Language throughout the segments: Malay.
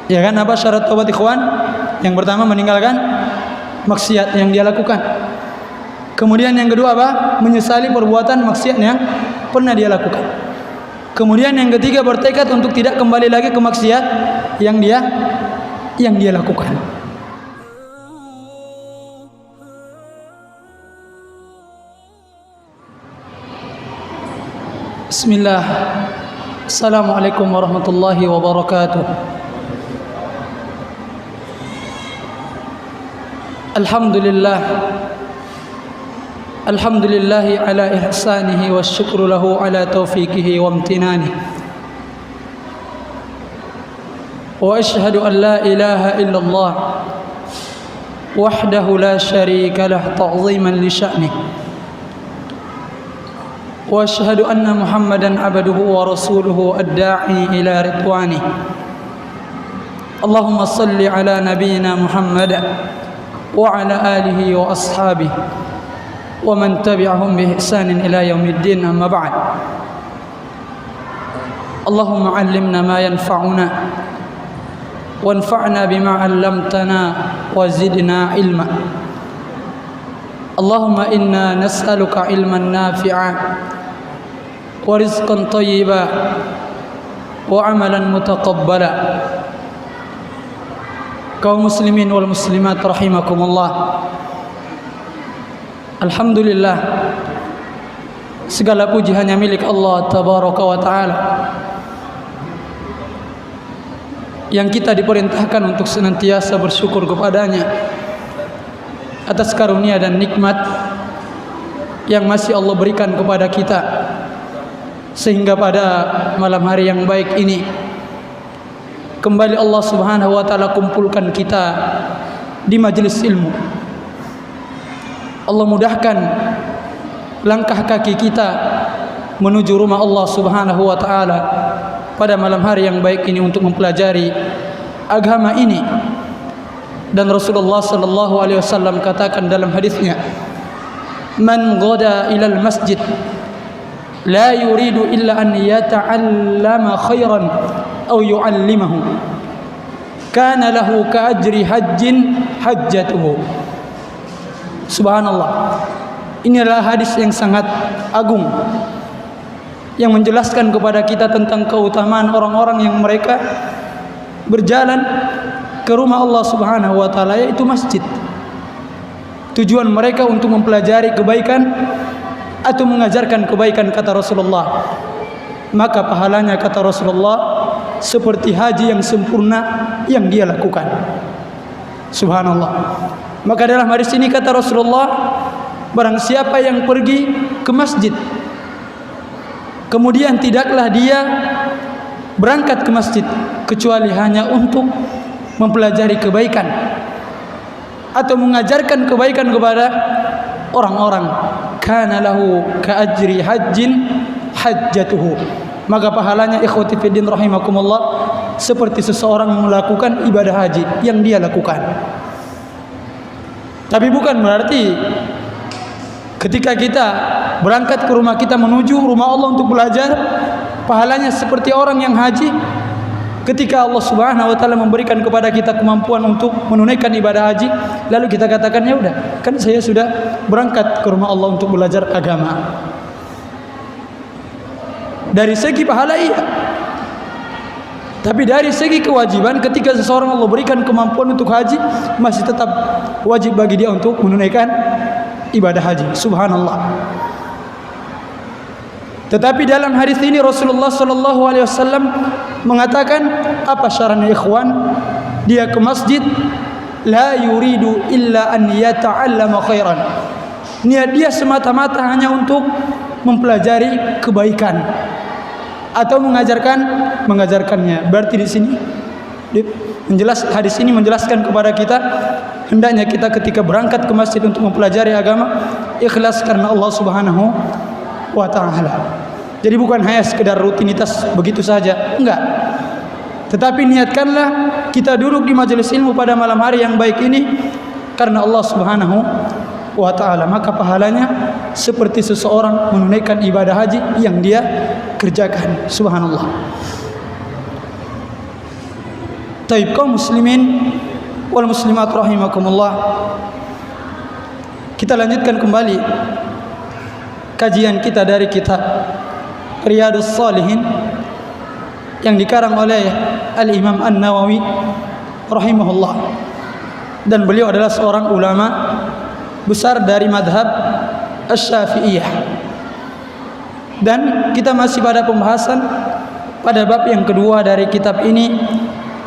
Ya kan, apa syarat taubat ikhwan? Yang pertama meninggalkan maksiat yang dia lakukan. Kemudian yang kedua apa? Menyesali perbuatan maksiat yang pernah dia lakukan. Kemudian yang ketiga bertekad untuk tidak kembali lagi ke maksiat yang dia lakukan. Bismillah. Assalamualaikum warahmatullahi wabarakatuh. Alhamdulillahi ala ihsanihi wa syukru lahu ala taufiqihi wa amtinanihi. Wa ashhadu an la ilaha illallah wahdahu la syarika lah ta'ziman li sya'nihi. Wa ashhadu anna Muhammadan abduhu wa rasuluhu ad-da'i ila ridwanihi. Allahumma salli ala nabiyyina Muhammad wa ala alihi wa ashabihi wa man tabi'ahum bi ihsanin ila yaumiddin, amma ba'd. Allahumma 'allimna ma yanfa'una wanfa'na bima 'allamtana wa zidna ilma. Allahumma inna nas'aluka ilman nafi'a wa rizqan thayyiba wa 'amalan mutaqabbala. Kaum muslimin wal muslimat rahimakumullah. Alhamdulillah, segala puji hanya milik Allah tabaraka wa taala, yang kita diperintahkan untuk senantiasa bersyukur kepadanya atas karunia dan nikmat yang masih Allah berikan kepada kita, sehingga pada malam hari yang baik ini kembali Allah Subhanahu wa taala kumpulkan kita di majelis ilmu. Allah mudahkan langkah kaki kita menuju rumah Allah Subhanahu wa taala pada malam hari yang baik ini untuk mempelajari agama ini. Dan Rasulullah sallallahu alaihi wasallam katakan dalam hadisnya, "Man ghada ilal masjid la yuridu illa an yata'allama khairan aw yu'allimahu kana lahu ka ajri hajjin hajjatuhu." Subhanallah. Ini adalah hadis yang sangat agung yang menjelaskan kepada kita tentang keutamaan orang-orang yang mereka berjalan ke rumah Allah Subhanahu wa taala, yaitu masjid. Tujuan mereka untuk mempelajari kebaikan atau mengajarkan kebaikan, kata Rasulullah. Maka pahalanya, kata Rasulullah, seperti haji yang sempurna yang dia lakukan. Subhanallah. Maka dalam hadis ini kata Rasulullah, barang siapa yang pergi ke masjid kemudian tidaklah dia berangkat ke masjid kecuali hanya untuk mempelajari kebaikan atau mengajarkan kebaikan kepada orang-orang, kana lahu ka ajri hajjin hajjatuhu, maka pahalanya, ikhwati fiddin rahimakumullah, seperti seseorang melakukan ibadah haji yang dia lakukan. Tapi bukan berarti ketika kita berangkat ke rumah kita menuju rumah Allah untuk belajar, pahalanya seperti orang yang haji. Ketika Allah Subhanahu wa taala memberikan kepada kita kemampuan untuk menunaikan ibadah haji, lalu kita katakan, ya udah, kan saya sudah berangkat ke rumah Allah untuk belajar agama. Dari segi pahala iya, tapi dari segi kewajiban, ketika seseorang Allah berikan kemampuan untuk haji, masih tetap wajib bagi dia untuk menunaikan ibadah haji. Subhanallah. Tetapi dalam hadis ini Rasulullah sallallahu alaihi wasallam mengatakan, apa syaratnya ikhwan? Dia ke masjid la yuridu illa an yata'allama khairan. Niat dia semata-mata hanya untuk mempelajari kebaikan atau mengajarkannya. Berarti di sini hadis ini menjelaskan kepada kita, hendaknya kita ketika berangkat ke masjid untuk mempelajari agama, ikhlas karena Allah Subhanahu wa ta'ala. Jadi bukan hanya sekedar rutinitas begitu saja, enggak. Tetapi niatkanlah kita duduk di majelis ilmu pada malam hari yang baik ini karena Allah Subhanahu wa ta'ala, maka pahalanya seperti seseorang menunaikan ibadah haji yang dia kerjakan. Subhanallah. Taib kaum muslimin wal muslimat rahimakumullah. Kita lanjutkan kembali kajian kita dari kitab Riyadhus Shalihin yang dikarang oleh Al-Imam An-Nawawi rahimahullah. Dan beliau adalah seorang ulama besar dari madhab Asy-Syafi'iyah. Dan kita masih pada pembahasan pada bab yang kedua dari kitab ini,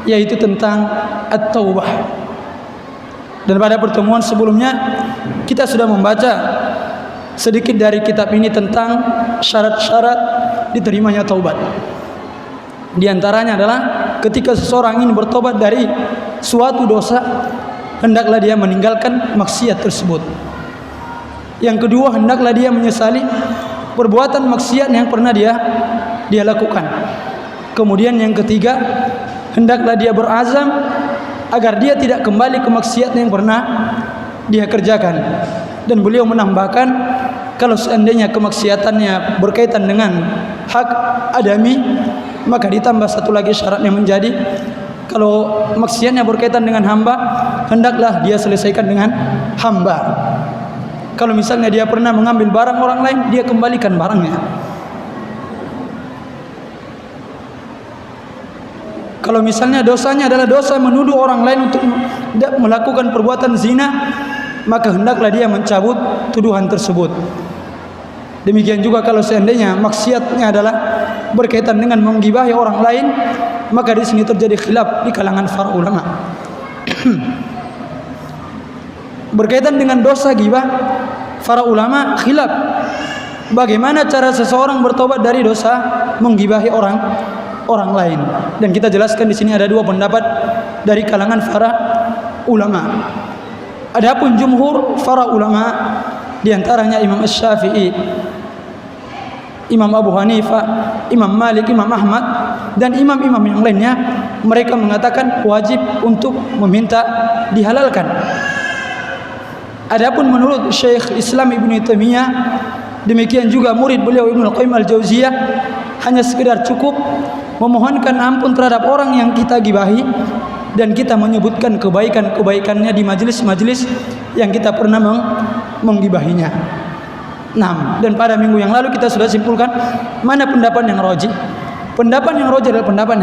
yaitu tentang At-Taubah. Dan pada pertemuan sebelumnya kita sudah membaca sedikit dari kitab ini tentang syarat-syarat diterimanya taubat. Di antaranya adalah ketika seseorang ingin bertobat dari suatu dosa, hendaklah dia meninggalkan maksiat tersebut. Yang kedua, hendaklah dia menyesali perbuatan maksiat yang pernah dia lakukan. Kemudian yang ketiga, hendaklah dia berazam agar dia tidak kembali ke maksiat yang pernah dia kerjakan. Dan beliau menambahkan, kalau seandainya kemaksiatannya berkaitan dengan hak adami, maka ditambah satu lagi syaratnya menjadi, kalau maksiatnya berkaitan dengan hamba, hendaklah dia selesaikan dengan hamba. Kalau misalnya dia pernah mengambil barang orang lain, dia kembalikan barangnya. Kalau misalnya dosanya adalah dosa menuduh orang lain untuk melakukan perbuatan zina, maka hendaklah dia mencabut tuduhan tersebut. Demikian juga kalau seandainya maksiatnya adalah berkaitan dengan menggibahi orang lain, maka di sini terjadi khilaf di kalangan para ulama. Berkaitan dengan dosa ghibah, para ulama khilaf bagaimana cara seseorang bertobat dari dosa menggibahi orang lain. Dan kita jelaskan di sini ada dua pendapat dari kalangan para ulama. Adapun jumhur para ulama, di antaranya Imam Asy-Syafi'i, Imam Abu Hanifah, Imam Malik, Imam Ahmad, dan imam-imam yang lainnya, mereka mengatakan wajib untuk meminta dihalalkan. Adapun menurut Syekh Islam Ibnu Taimiyah, demikian juga murid beliau Ibnu Qayyim Al-Jauziyah, hanya sekedar cukup memohonkan ampun terhadap orang yang kita gibahi, dan kita menyebutkan kebaikan-kebaikannya di majelis-majelis yang kita pernah menggibahinya. Nah, dan pada minggu yang lalu kita sudah simpulkan mana pendapat yang rajih. Pendapat yang rajih adalah pendapat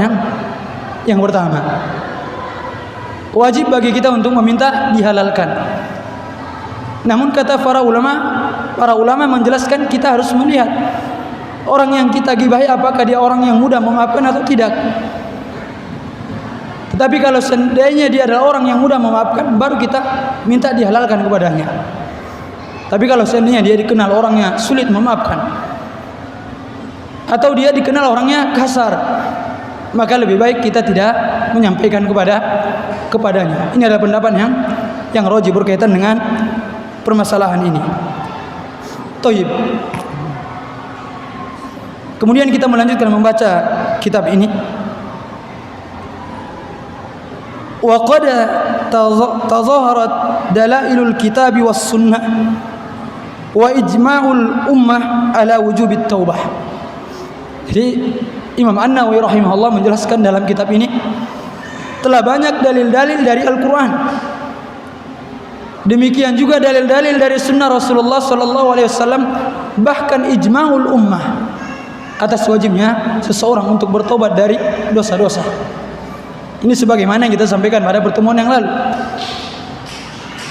yang pertama. Wajib bagi kita untuk meminta dihalalkan. Namun kata para ulama menjelaskan kita harus melihat orang yang kita gibahi apakah dia orang yang mudah memaafkan atau tidak. Tetapi kalau seandainya dia adalah orang yang mudah memaafkan, baru kita minta dihalalkan kepadanya. Tapi kalau seandainya dia dikenal orangnya sulit memaafkan, atau dia dikenal orangnya kasar, maka lebih baik kita tidak menyampaikan kepadanya. Ini adalah pendapat yang rajih berkaitan dengan permasalahan ini. Thayyib. Kemudian kita melanjutkan membaca kitab ini. Wa qad tazaharat dalailul kitab was sunnah wa ijma'ul ummah ala wujubit taubah. Jadi Imam An-Nawawi rahimahullah menjelaskan dalam kitab ini telah banyak dalil-dalil dari Al-Quran, demikian juga dalil-dalil dari sunnah Rasulullah SAW, bahkan ijma'ul ummah atas wajibnya seseorang untuk bertobat dari dosa-dosa. Ini sebagaimana yang kita sampaikan pada pertemuan yang lalu.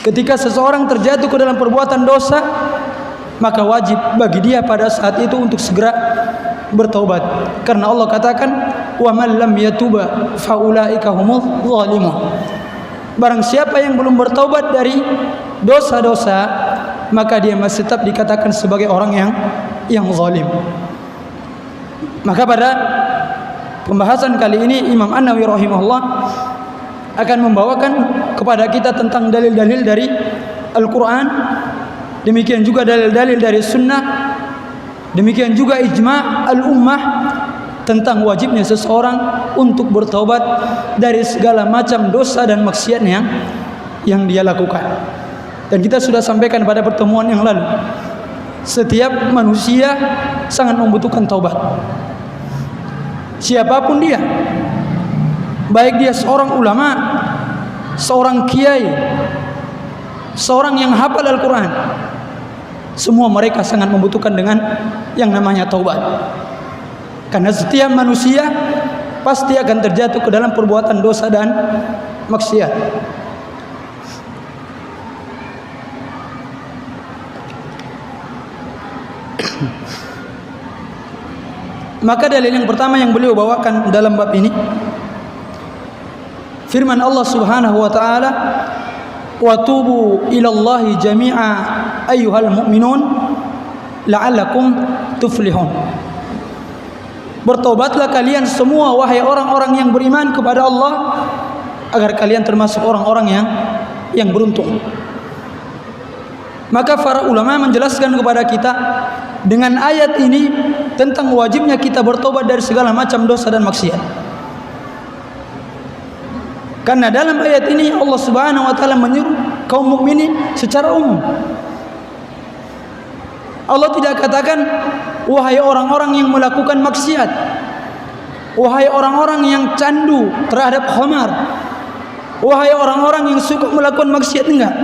Ketika seseorang terjatuh ke dalam perbuatan dosa, maka wajib bagi dia pada saat itu untuk segera bertaubat. Karena Allah katakan, "Wa man lam yatuba fa ulaika humuz zalimun." Barang siapa yang belum bertaubat dari dosa-dosa, maka dia masih tetap dikatakan sebagai orang yang zalim. Maka pada pembahasan kali ini Imam An-Nawawi rahimahullah akan membawakan kepada kita tentang dalil-dalil dari Al-Quran, demikian juga dalil-dalil dari sunnah, demikian juga ijma' al-ummah tentang wajibnya seseorang untuk bertaubat dari segala macam dosa dan maksiat yang dia lakukan. Dan kita sudah sampaikan pada pertemuan yang lalu, setiap manusia sangat membutuhkan taubat, siapapun dia. baik dia seorang ulama, seorang kiai, seorang yang hafal Al-Quran, semua mereka sangat membutuhkan dengan yang namanya taubat. Karena setiap manusia pasti akan terjatuh ke dalam perbuatan dosa dan maksiat. Maka dalil yang pertama yang beliau bawakan dalam bab ini, firman Allah Subhanahu wa taala, "Wa tubu ilallahi jami'a ayyuhal mu'minun la'allakum tuflihun." Bertobatlah kalian semua wahai orang-orang yang beriman kepada Allah, agar kalian termasuk orang-orang yang beruntung. Maka para ulama menjelaskan kepada kita dengan ayat ini tentang wajibnya kita bertobat dari segala macam dosa dan maksiat. Karena dalam ayat ini Allah Subhanahu wa taala menyuruh kaum mukminin secara umum. Allah tidak katakan wahai orang-orang yang melakukan maksiat, wahai orang-orang yang candu terhadap khamar, wahai orang-orang yang suka melakukan maksiat, enggak.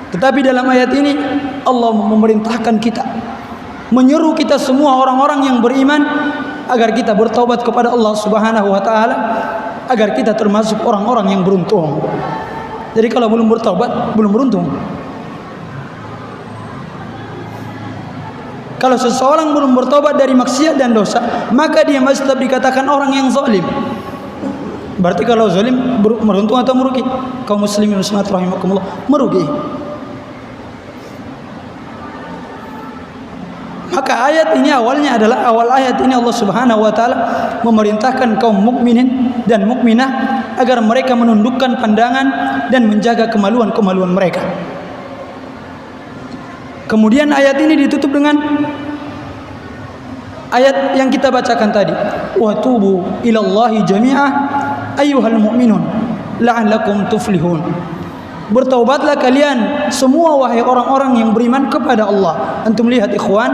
Tetapi dalam ayat ini Allah memerintahkan kita, menyeru kita semua orang-orang yang beriman agar kita bertaubat kepada Allah Subhanahu wa taala, agar kita termasuk orang-orang yang beruntung. Jadi kalau belum bertaubat belum beruntung. Kalau seseorang belum bertobat dari maksiat dan dosa, maka dia masih tetap dikatakan orang yang zalim. Berarti kalau zalim beruntung atau merugi? Kaum muslimin muslimat rahimakumullah, merugi. Maka ayat ini awalnya adalah, awal ayat ini Allah Subhanahu wa taala memerintahkan kaum mukminin dan mukminah agar mereka menundukkan pandangan dan menjaga kemaluan-kemaluan mereka. Kemudian ayat ini ditutup dengan ayat yang kita bacakan tadi, wa tubu ilallahi jami'ah ayyuhal mu'minun la'allakum tuflihun. Bertaubatlah kalian semua wahai orang-orang yang beriman kepada Allah. Antum lihat ikhwan,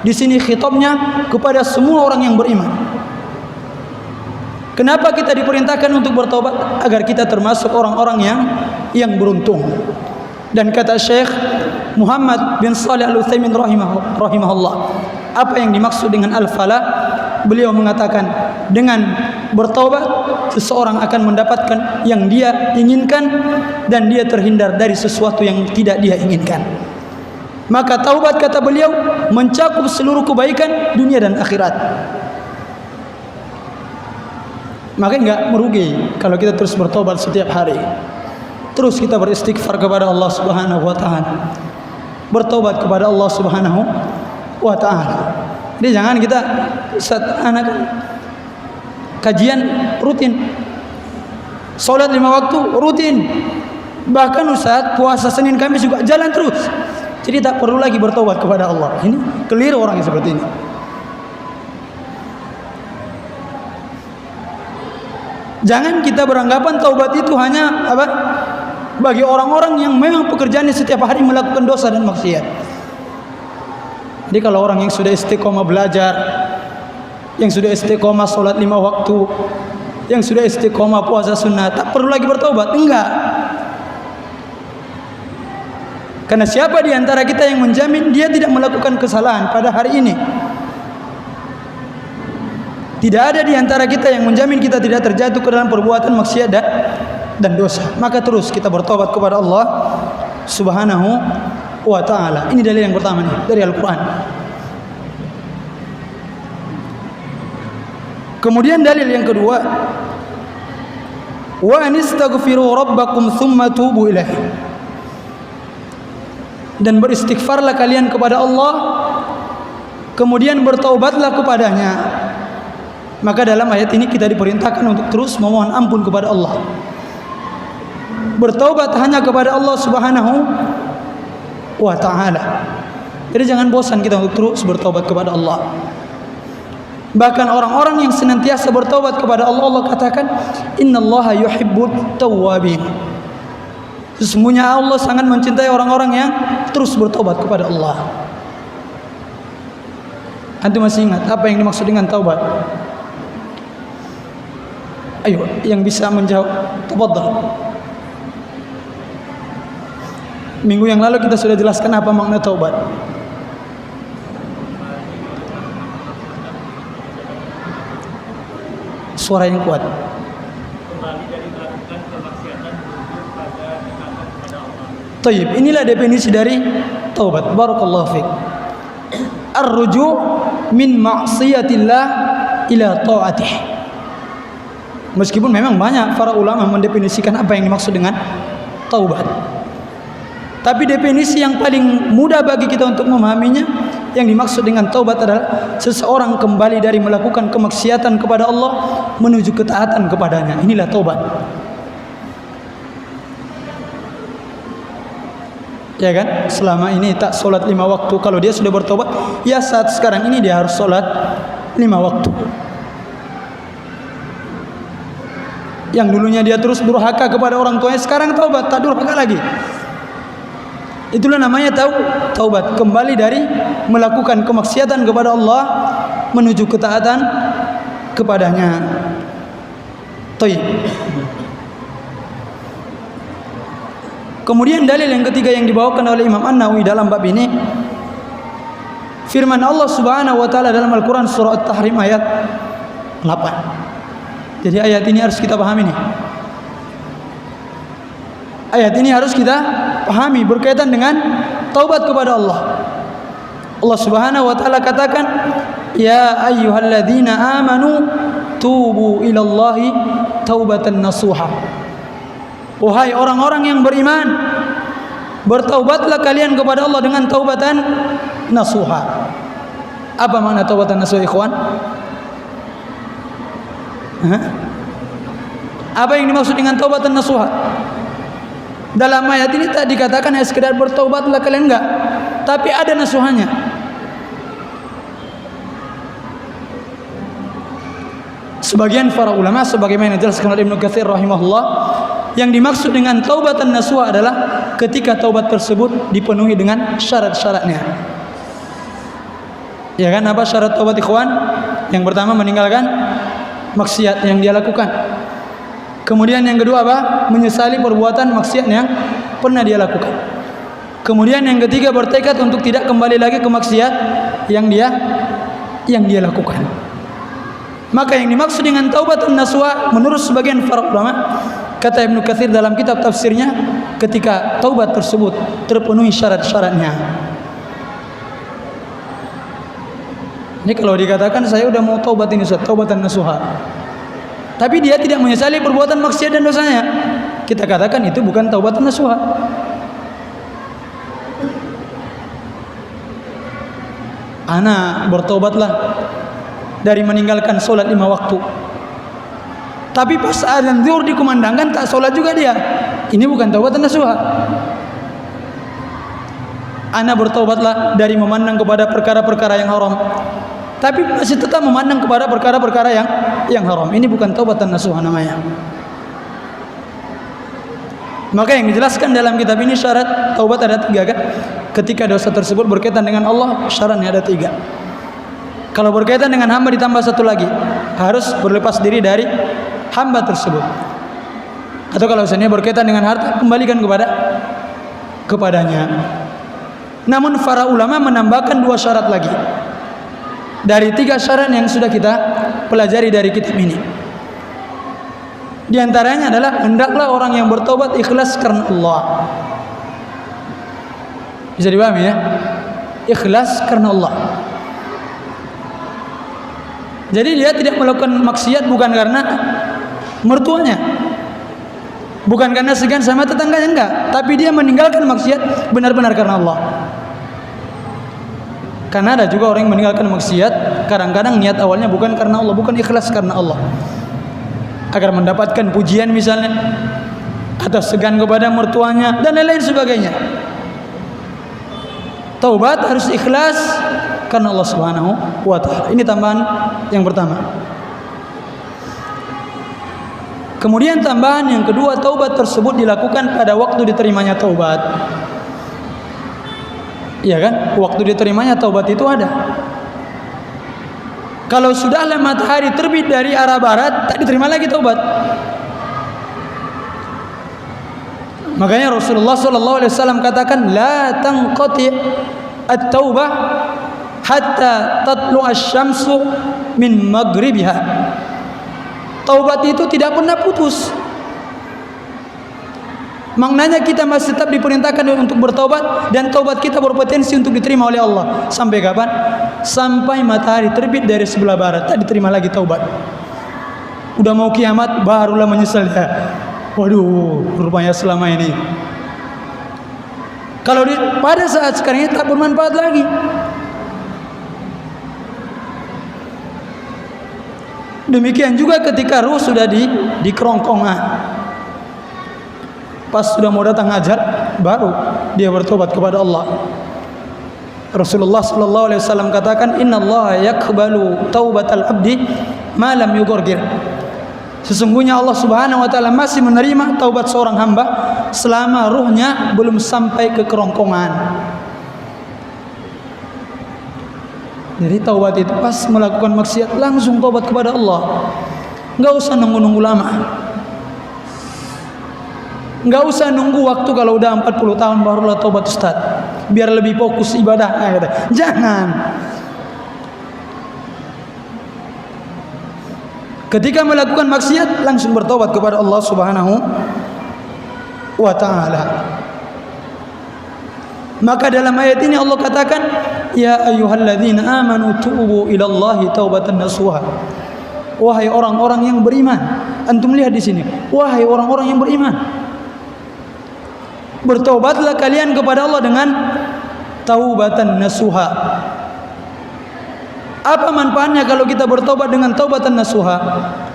di sini khitabnya kepada semua orang yang beriman. Kenapa kita diperintahkan untuk bertaubat? Agar kita termasuk orang-orang yang beruntung. Dan kata Syekh Muhammad bin Shalih Al-Utsaimin rahimahullah, apa yang dimaksud dengan al-falah? Beliau mengatakan, dengan bertaubat seseorang akan mendapatkan yang dia inginkan dan dia terhindar dari sesuatu yang tidak dia inginkan. Maka taubat, kata beliau, mencakup seluruh kebaikan dunia dan akhirat. Maka enggak merugi kalau kita terus bertaubat setiap hari. Terus kita beristighfar kepada Allah Subhanahu wa taala. Bertaubat kepada Allah Subhanahu wa taala. Jadi jangan kita saat anak kajian rutin, salat 5 waktu rutin, bahkan Ustaz puasa Senin Kamis juga jalan terus. Jadi tak perlu lagi bertobat kepada Allah. Ini keliru orang yang seperti ini. Jangan kita beranggapan taubat itu hanya apa? Bagi orang-orang yang memang pekerjaannya setiap hari melakukan dosa dan maksiat. Jadi kalau orang yang sudah istiqomah belajar, yang sudah istiqomah sholat 5 waktu, yang sudah istiqomah puasa sunnah, tak perlu lagi bertobat. Enggak. Karena siapa di antara kita yang menjamin dia tidak melakukan kesalahan pada hari ini? Tidak ada di antara kita yang menjamin kita tidak terjatuh ke dalam perbuatan maksiat dan dosa. Maka terus kita bertobat kepada Allah Subhanahu wa ta'ala. Ini dalil yang pertama nih, dari Al-Quran. Kemudian dalil yang kedua, wa anistaghfiru rabbakum thumma tubu ilaihi. Dan beristighfarlah kalian kepada Allah, kemudian bertaubatlah kepadanya. Maka dalam ayat ini kita diperintahkan untuk terus memohon ampun kepada Allah. Bertaubat hanya kepada Allah Subhanahu wa ta'ala. Jadi jangan bosan kita untuk terus bertaubat kepada Allah. Bahkan orang-orang yang senantiasa bertaubat kepada Allah, Allah katakan, innallaha yuhibbut tawwabin. Sesungguhnya Allah sangat mencintai orang-orang yang terus bertaubat kepada Allah. Antum masih ingat apa yang dimaksud dengan taubat? Ayo, yang bisa menjawab, tafadhal. Minggu yang lalu kita sudah jelaskan apa makna taubat. Suara yang kuat. Tayyib, inilah definisi dari taubat. Barakallahu fiik. Ar-ruju' min ma'siyatillah ila ta'atih. Meskipun memang banyak para ulama mendefinisikan apa yang dimaksud dengan taubat, tapi definisi yang paling mudah bagi kita untuk memahaminya, yang dimaksud dengan taubat adalah seseorang kembali dari melakukan kemaksiatan kepada Allah menuju ketaatan kepadanya. Inilah taubat. Ya kan? Selama ini tak solat 5 waktu, kalau dia sudah bertobat, ya saat sekarang ini dia harus solat 5 waktu. Yang dulunya dia terus durhaka kepada orang tuanya, sekarang taubat, tak durhaka lagi. Itulah namanya taubat, kembali dari melakukan kemaksiatan kepada Allah menuju ketaatan kepadanya. Tayyib. Kemudian dalil yang ketiga yang dibawakan oleh Imam An-Nawawi dalam bab ini, firman Allah Subhanahu wa taala dalam Al-Qur'an surah At-Tahrim ayat 8. Jadi ayat ini harus kita pahami nih. Ayat ini harus kita pahami berkaitan dengan taubat kepada Allah. Allah Subhanahu wa taala katakan, "Ya ayyuhalladzina amanu tubu ilallahi taubatan nasuha." Wahai orang-orang yang beriman, bertaubatlah kalian kepada Allah dengan taubatan nasuha. Apa makna taubatan nasuha, ikhwan? Apa yang dimaksud dengan taubatan nasuha? Dalam ayat ini tak dikatakan hanya sekedar bertaubatlah kalian, enggak, tapi ada nasuhanya. Sebagian para ulama sebagaimana dijelaskan oleh Ibnu Katsir rahimahullah, yang dimaksud dengan taubatan nasuha adalah ketika taubat tersebut dipenuhi dengan syarat-syaratnya. Ya kan, apa syarat taubat, ikhwan? Yang pertama, meninggalkan maksiat yang dia lakukan. Kemudian yang kedua apa? Menyesali perbuatan maksiat yang pernah dia lakukan. Kemudian yang ketiga, bertekad untuk tidak kembali lagi ke maksiat yang dia lakukan. Maka yang dimaksud dengan taubatun nasuha menurut sebagian para ulama, kata Ibnu Katsir dalam kitab tafsirnya, ketika taubat tersebut terpenuhi syarat-syaratnya. Ini kalau dikatakan saya udah mau taubat ini, taubatan nasuha, tapi dia tidak menyesali perbuatan maksiat dan dosanya, kita katakan itu bukan taubatan nasuha. Ana bertaubatlah dari meninggalkan solat 5 waktu, tapi pas azan zuhur dikumandangkan tak solat juga dia. Ini bukan taubatan nasuha. Ana bertaubatlah dari memandang kepada perkara-perkara yang haram, tapi masih tetap memandang kepada perkara-perkara yang haram. Ini bukan taubatan nasuha namanya. Maka yang dijelaskan dalam kitab ini, syarat taubat ada 3 kan? Ketika dosa tersebut berkaitan dengan Allah, syaratnya ada 3. Kalau berkaitan dengan hamba ditambah 1 lagi, harus berlepas diri dari hamba tersebut. Atau kalau misalnya berkaitan dengan harta, kembalikan kepadanya. Namun para ulama menambahkan 2 syarat lagi dari 3 syarat yang sudah kita pelajari dari kitab ini. Di antaranya adalah hendaklah orang yang bertobat ikhlas karena Allah. Bisa dipahami ya? Ikhlas karena Allah. Jadi dia tidak melakukan maksiat bukan karena mertuanya, bukan karena segan sama tetangganya, enggak, tapi dia meninggalkan maksiat benar-benar karena Allah. Karena ada juga orang yang meninggalkan maksiat kadang-kadang niat awalnya bukan karena Allah, bukan ikhlas karena Allah, agar mendapatkan pujian misalnya, atau segan kepada mertuanya dan lain-lain sebagainya. Taubat harus ikhlas karena Allah Subhanahu wa taala. Ini tambahan yang pertama. Kemudian tambahan yang kedua, taubat tersebut dilakukan pada waktu diterimanya taubat. Iya kan? Waktu diterimanya taubat itu ada. Kalau sudahlah matahari terbit dari arah barat, tak diterima lagi taubat. Makanya Rasulullah SAW katakan, la tanqati at-taubah hatta tatlu asy-syamsu min maghribiha. Taubat itu tidak pernah putus. Maknanya kita masih tetap diperintahkan untuk bertaubat, dan taubat kita berpotensi untuk diterima oleh Allah. Sampai kapan? Sampai matahari terbit dari sebelah barat, tak diterima lagi taubat. Udah mau kiamat barulah menyesal ya. Waduh, rupanya selama ini. Kalau pada saat sekarang ini tak bermanfaat lagi. Demikian juga ketika ruh sudah di kerongkongan. Pas sudah mau datang ajal, baru dia bertobat kepada Allah. Rasulullah SAW katakan, Inna Allah yakbalu taubatal abdi ma lam yughargir. Sesungguhnya Allah Subhanahu wa taala masih menerima taubat seorang hamba selama ruhnya belum sampai ke kerongkongan. Jadi taubat itu pas melakukan maksiat langsung taubat kepada Allah. Enggak usah nunggu-nunggu lama. Enggak usah nunggu waktu kalau udah 40 tahun barulah taubat Ustaz, biar lebih fokus ibadah. Jangan. Ketika melakukan maksiat langsung bertobat kepada Allah Subhanahu wa taala. Maka dalam ayat ini Allah katakan, ya ayyuhalladzina amanu tubu ilallahi taubatan nasuha. Wahai orang-orang yang beriman. Antum lihat di sini, wahai orang-orang yang beriman, bertobatlah kalian kepada Allah dengan taubatan nasuha. Apa manfaatnya kalau kita bertobat dengan taubatan nasuha?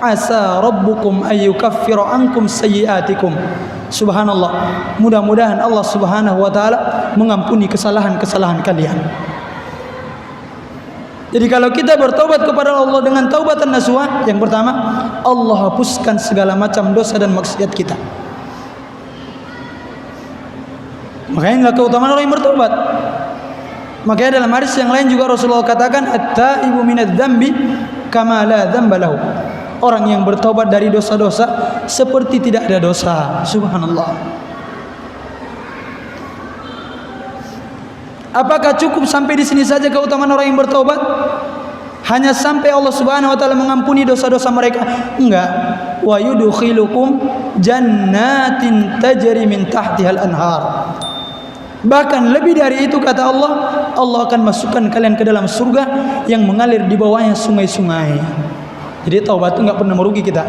Asa rabbukum ayyukaffiru ankum sayyiatikum. Subhanallah, mudah-mudahan Allah Subhanahu wa taala mengampuni kesalahan-kesalahan kalian. Jadi kalau kita bertobat kepada Allah dengan taubatan nasuha, yang pertama, Allah hapuskan segala macam dosa dan maksiat kita. Makanya inilah keutamaan orang yang bertobat. Makanya dalam hadis yang lain juga Rasulullah katakan, at-taibu minadz-dzambi kama la dzamba lahu. Orang yang bertobat dari dosa-dosa seperti tidak ada dosa. Subhanallah. Apakah cukup sampai di sini saja keutamaan orang yang bertobat? Hanya sampai Allah Subhanahu wa taala mengampuni dosa-dosa mereka? Enggak. Wa yudkhilukum jannatin tajri min tahtihal anhar. Bahkan lebih dari itu kata Allah, Allah akan masukkan kalian ke dalam surga yang mengalir di bawahnya sungai-sungai. Jadi taubat itu enggak pernah merugi kita.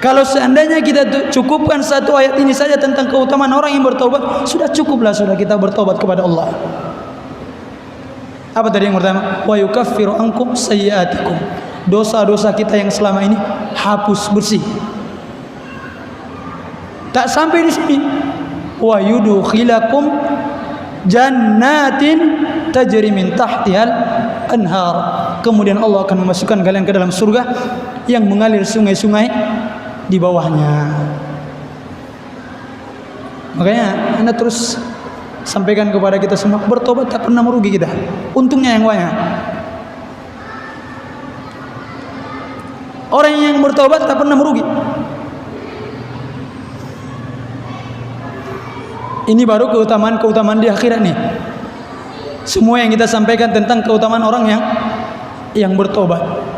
Kalau seandainya kita cukupkan satu ayat ini saja tentang keutamaan orang yang bertaubat, sudah cukuplah sudah kita bertaubat kepada Allah. Apa tadi yang pertama? Wa yukaffiru ankum sayyiatikum. Dosa-dosa kita yang selama ini hapus bersih. Tak sampai di sini. Wa yudkhilakum jannatin tajri min tahtihal anhar. Kemudian Allah akan memasukkan kalian ke dalam surga yang mengalir sungai-sungai di bawahnya. Makanya Anda terus sampaikan kepada kita semua, bertobat tak pernah merugi kita. Untungnya yang banyak. Orang yang bertobat tak pernah merugi. Ini baru keutamaan-keutamaan di akhirat nih. Semua yang kita sampaikan tentang keutamaan orang yang bertobat.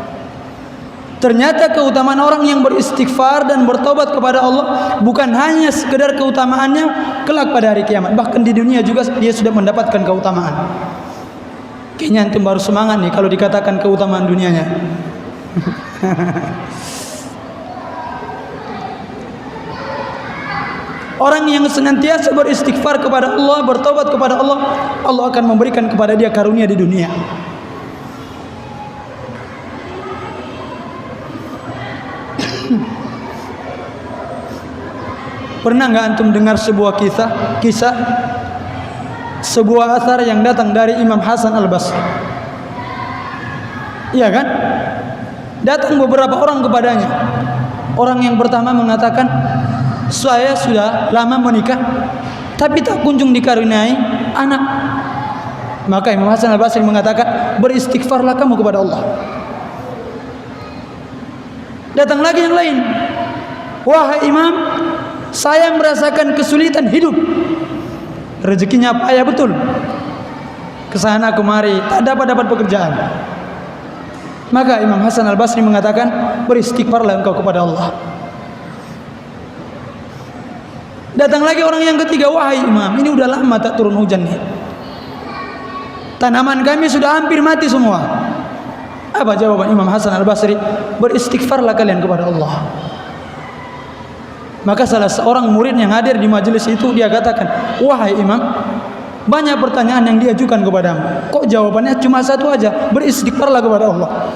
Ternyata keutamaan orang yang beristighfar dan bertobat kepada Allah bukan hanya sekedar keutamaannya kelak pada hari kiamat, bahkan di dunia juga dia sudah mendapatkan keutamaan. Kayaknya antum baru semangat nih kalau dikatakan keutamaan dunianya. Orang yang senantiasa beristighfar kepada Allah, bertobat kepada Allah, Allah akan memberikan kepada dia karunia di dunia. Pernah nggak antum dengar sebuah kisah sebuah asar yang datang dari Imam Hasan Al-Basri? Iya kan? Datang beberapa orang kepadanya. Orang yang pertama mengatakan, saya sudah lama menikah tapi tak kunjung dikaruniai anak. Maka Imam Hasan Al-Basri mengatakan, beristighfarlah kamu kepada Allah. Datang lagi yang lain, wahai imam, saya merasakan kesulitan hidup, rezekinya payah betul, kesana kemari tak dapat pekerjaan. Maka Imam Hasan Al-Basri mengatakan, beristighfarlah engkau kepada Allah. Datang lagi orang yang ketiga, wahai imam, ini udah lama tak turun hujan nih, tanaman kami sudah hampir mati semua. Apa jawaban Imam Hasan Al-Basri? Beristighfarlah kalian kepada Allah. Maka salah seorang murid yang hadir di majelis itu, dia katakan, wahai imam, banyak pertanyaan yang diajukan kepadamu, kok jawabannya cuma satu aja, beristighfarlah kepada Allah.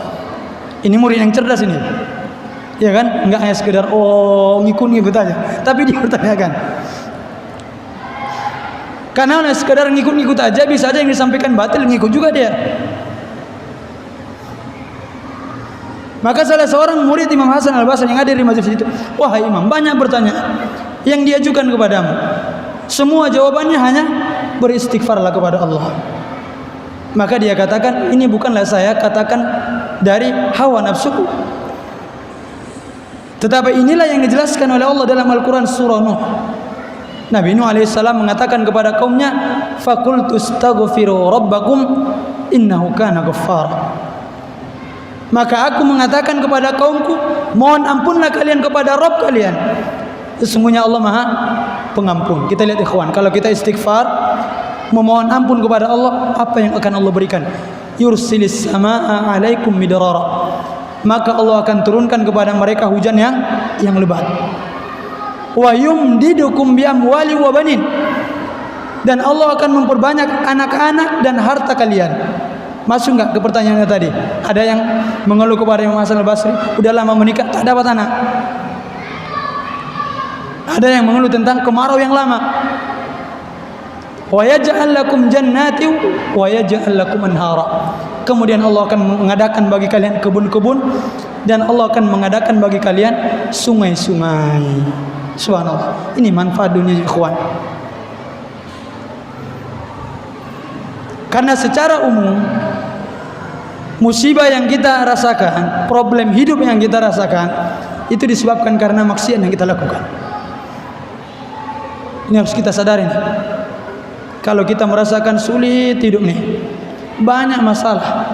Ini murid yang cerdas ini, ya kan? Enggak hanya sekedar ngikut aja, tapi dia bertanyakan. Karena hanya sekedar ngikut aja, bisa aja yang disampaikan batil, ngikut juga dia. Maka salah seorang murid Imam Hasan Al-Basri yang hadir di majelis itu, wahai imam, banyak pertanyaan yang diajukan kepadamu, semua jawabannya hanya beristighfarlah kepada Allah. Maka dia katakan, ini bukanlah saya katakan dari hawa nafsuku, tetapi inilah yang dijelaskan oleh Allah dalam Al-Quran surah Nuh. Nabi Nuh alaihissalam mengatakan kepada kaumnya, faqultu astaghfiru rabbakum innahu kana ghaffara. Maka aku mengatakan kepada kaumku, mohon ampunlah kalian kepada Rabb kalian, sesungguhnya Allah Maha Pengampun. Kita lihat ikhwan, kalau kita istighfar, memohon ampun kepada Allah, apa yang akan Allah berikan? Yursilis samaa alaikum midrara. Maka Allah akan turunkan kepada mereka hujan yang lebat. Wa yumdidukum bi amwali wa banin. Dan Allah akan memperbanyak anak-anak dan harta kalian. Masuk enggak ke pertanyaannya tadi? Ada yang mengeluh kepada Imam Hasan Al-Basri, udah lama menikah tak dapat anak. Ada yang mengeluh tentang kemarau yang lama. Wa yaj'al lakum jannati wa yaj'al lakum anhara. Kemudian Allah akan mengadakan bagi kalian kebun-kebun, dan Allah akan mengadakan bagi kalian sungai-sungai. Subhanallah. Ini manfaat dunia ikhwan. Karena secara umum musibah yang kita rasakan, problem hidup yang kita rasakan, itu disebabkan karena maksiat yang kita lakukan. Ini harus kita sadari nih. Kalau kita merasakan sulit hidup nih, banyak masalah,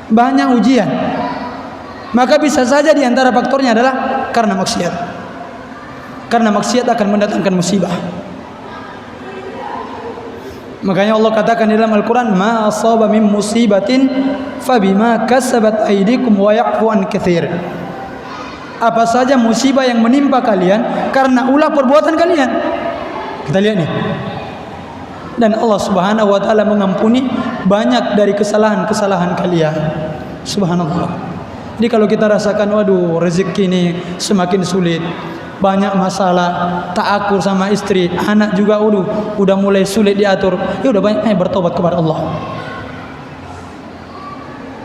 banyak ujian, maka bisa saja di antara faktornya adalah karena maksiat. Karena maksiat akan mendatangkan musibah. Makanya Allah katakan di dalam Al-Quran, ma asaba min musibatin fabima kasabat aydikum wa ya'fu an katsir. Apa saja musibah yang menimpa kalian karena ulah perbuatan kalian. Kita lihat nih. Dan Allah Subhanahu wa taala mengampuni banyak dari kesalahan-kesalahan kalian. Subhanallah. Jadi kalau kita rasakan, waduh, rezeki ini semakin sulit, banyak masalah, tak akur sama istri, anak juga udah mulai sulit diatur, ya udah banyak bertobat kepada Allah.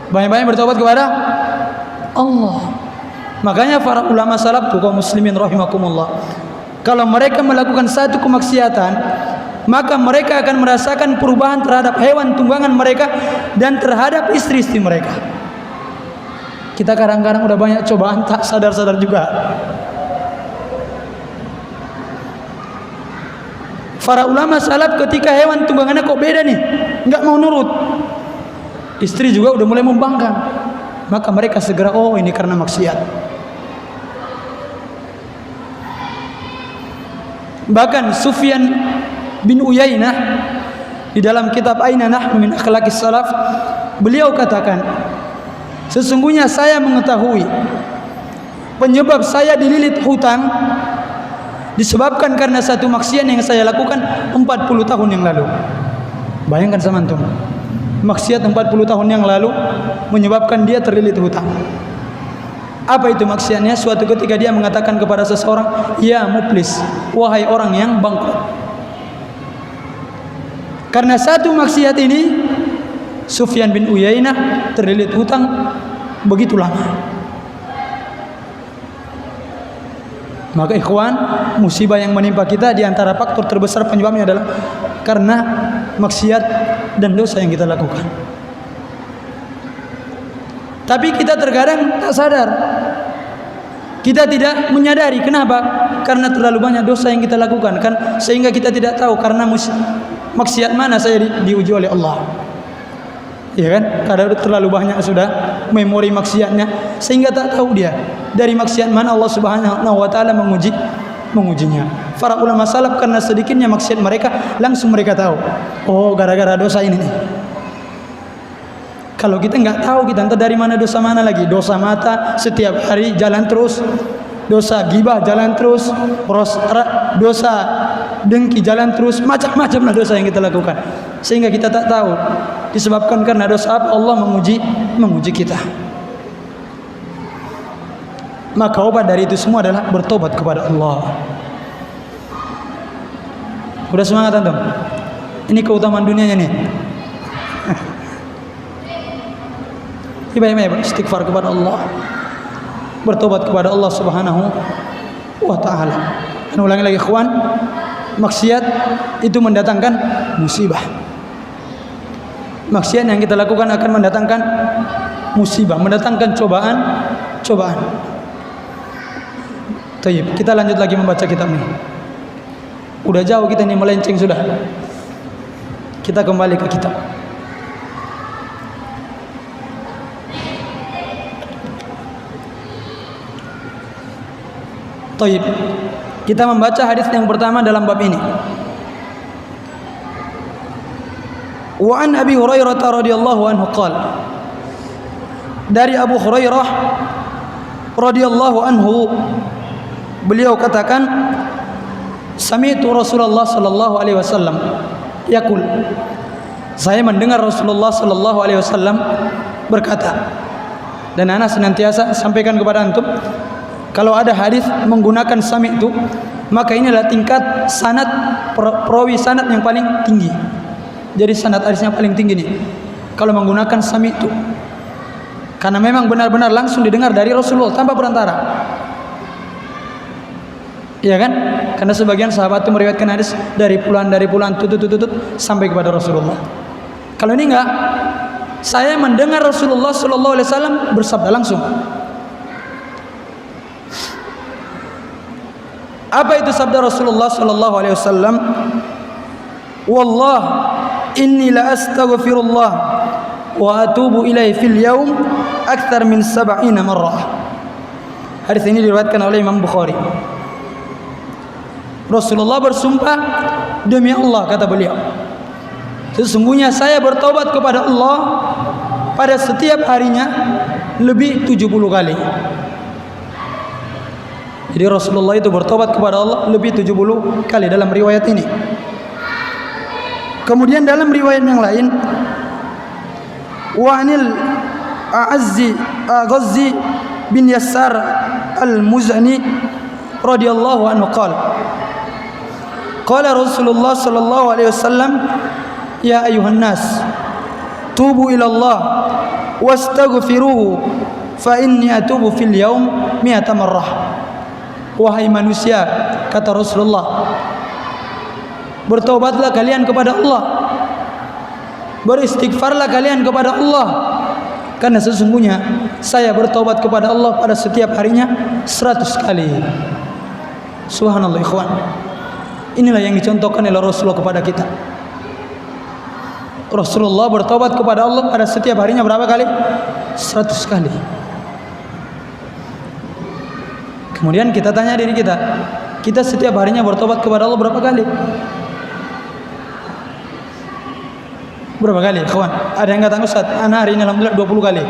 Banyak-banyak bertobat kepada Allah. Makanya para ulama salaf tuh, kaum muslimin rahimakumullah, kalau mereka melakukan satu kemaksiatan, maka mereka akan merasakan perubahan terhadap hewan tunggangan mereka dan terhadap istri-istri mereka. Kita kadang-kadang udah banyak cobaan, tak sadar-sadar juga. Para ulama salaf ketika hewan tunggangannya kok beda nih, nggak mau nurut, istri juga udah mulai membangkang, maka mereka segera, oh ini karena maksiat. Bahkan Sufyan bin Uyainah di dalam kitab Aina Nahnu min Akhlaqis Salaf, beliau katakan, sesungguhnya saya mengetahui penyebab saya dililit hutang disebabkan karena satu maksiat yang saya lakukan 40 tahun yang lalu. Bayangkan sama antum, maksiat 40 tahun yang lalu menyebabkan dia terlilit hutang. Apa itu maksiatnya? Suatu ketika dia mengatakan kepada seseorang, ya muflis, wahai orang yang bangkrut. Karena satu maksiat ini, Sufyan bin Uyainah terlilit hutang begitu lama. Maka ikhwan, musibah yang menimpa kita di antara faktor terbesar penyebabnya adalah karena maksiat dan dosa yang kita lakukan. Tapi kita terkadang tak sadar. Kita tidak menyadari. Kenapa? Karena terlalu banyak dosa yang kita lakukan kan, sehingga kita tidak tahu karena maksiat mana saya diuji oleh Allah. Ya kan? Karena terlalu banyak sudah memori maksiatnya, sehingga tak tahu dia dari maksiat mana Allah Subhanahu wa taala mengujinya. Para ulama salaf karena sedikitnya maksiat mereka, langsung mereka tahu, oh gara-gara dosa ini nih. Kalau kita nggak tahu, kita entah dari mana dosa mana lagi. Dosa mata setiap hari jalan terus, dosa gibah jalan terus, dosa dengki jalan terus, macam-macam lah dosa yang kita lakukan, sehingga kita tak tahu. Disebabkan karena dosa Allah menguji kita. Maka obat dari itu semua adalah bertobat kepada Allah. Udah semangat antum? Ini keutamaan dunianya nih. Ibadah istighfar kepada Allah, bertobat kepada Allah Subhanahu wa taala. Dan ulangi lagi ikhwan, maksiat itu mendatangkan musibah. Maksiat yang kita lakukan akan mendatangkan musibah, mendatangkan cobaan. Tayyib, kita lanjut lagi membaca kitab ini. Udah jauh kita ini melenceng sudah. Kita kembali ke kitab. Tayyib, kita membaca hadis yang pertama dalam bab ini. Wa an Abi Hurairah radhiyallahu anhu qala, dari Abu Hurairah radhiyallahu anhu, beliau katakan, sami'tu Rasulullah sallallahu alaihi wasallam yaqul, saya mendengar Rasulullah sallallahu alaihi wasallam berkata. Dan ana senantiasa sampaikan kepada antum, kalau ada hadis menggunakan sami'tu, maka inilah tingkat sanad perawi sanad yang paling tinggi. Jadi sanad hadisnya paling tinggi nih kalau menggunakan sami'tu, karena memang benar-benar langsung didengar dari Rasulullah tanpa perantara. Iya kan? Karena sebagian sahabat itu meriwayatkan hadis dari puluhan tutut sampai kepada Rasulullah. Kalau ini enggak, saya mendengar Rasulullah sallallahu alaihi wasallam bersabda langsung. Apa itu sabda Rasulullah sallallahu alaihi wasallam? Wallah inni la astaghfirullah wa atubu ilaihi fil yaum akthar min 70 marrah. Hadis ini diriwayatkan oleh Imam Bukhari. Rasulullah bersumpah, demi Allah kata beliau, sesungguhnya saya bertobat kepada Allah pada setiap harinya lebih 70 kali. Jadi Rasulullah itu bertobat kepada Allah lebih 70 kali dalam riwayat ini. Kemudian dalam riwayat yang lain, wa anil Ghazzi bin Yassar al-Muzani radhiyallahu anhu qala Rasulullah sallallahu alaihi wasallam, ya ayuhan nas tubu ila Allah wastaghfiruhu fa inni atubu fil yaum 100 marrah. Wahai manusia, kata Rasulullah, bertobatlah kalian kepada Allah, beristighfarlah kalian kepada Allah, karena sesungguhnya saya bertobat kepada Allah pada setiap harinya 100 kali. Subhanallah ikhwan. Inilah yang dicontohkan oleh Rasulullah kepada kita. Rasulullah bertobat kepada Allah pada setiap harinya berapa kali? 100 kali. Kemudian kita tanya diri kita, kita setiap harinya bertobat kepada Allah berapa kali? Berapa kali, kawan? Ada yang katakan, Ustaz, ana hari ini alhamdulillah 20 kali.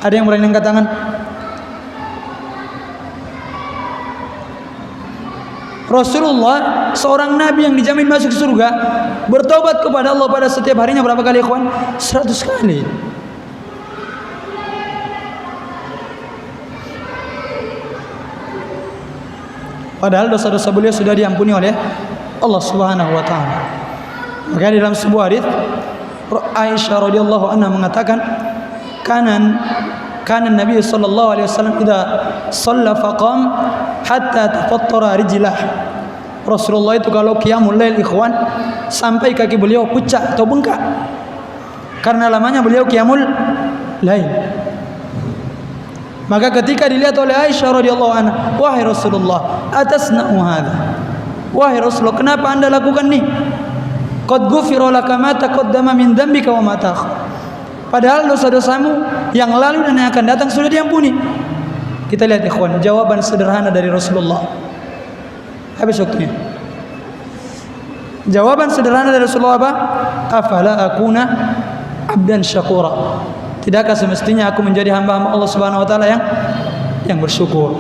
Ada yang berani angkat tangan? Rasulullah, seorang nabi yang dijamin masuk surga, bertobat kepada Allah pada setiap harinya berapa kali, kawan? 100 kali. Padahal dosa-dosa beliau sudah diampuni oleh Allah Subhanahu wa taala. Maka dalam sebuah hadis Aisyah radhiyallahu anha mengatakan, kana Nabi sallallahu alaihi wasallam idza shalla faqam hatta tafattara rijlah. Rasulullah itu kalau qiyamul lail ikhwan, sampai kaki beliau pucat atau bengkak karena lamanya beliau qiyamul lail. Maka ketika dilihat oleh Aisyah radhiyallahu anha, wahai Rasulullah, atasna'u hadza? Wahai Rasulullah, kenapa Anda lakukan nih? Qad ghufira laka ma taqaddama min dzambika wa ma ta'akhkhar. Padahal dosa-dosamu yang lalu dan yang akan datang sudah diampuni. Kita lihat ikhwan, jawaban sederhana dari Rasulullah. Habis waktunya. Jawaban sederhana dari Rasulullah apa? Afala akuna abdan syakura. Tidakkah semestinya aku menjadi hamba-hamba Allah Subhanahu wa taala yang bersyukur?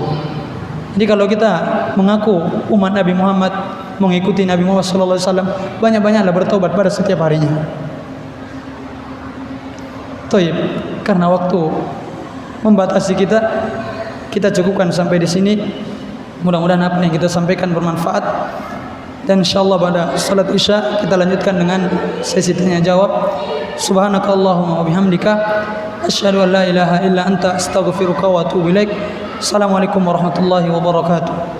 Jadi kalau kita mengaku umat Nabi Muhammad, mengikuti Nabi Muhammad sallallahu alaihi wasallam, banyak-banyaklah bertobat pada setiap harinya. Toib, karena waktu membatasi kita cukupkan sampai di sini. Mudah-mudahan apa yang kita sampaikan bermanfaat. Dan insyaallah pada salat Isya kita lanjutkan dengan sesi tanya jawab. Subhanakallahumma wa bihamdika asyhadu an la ilaha illa anta astaghfiruka wa atubu ilaik. Assalamualaikum warahmatullahi wabarakatuh.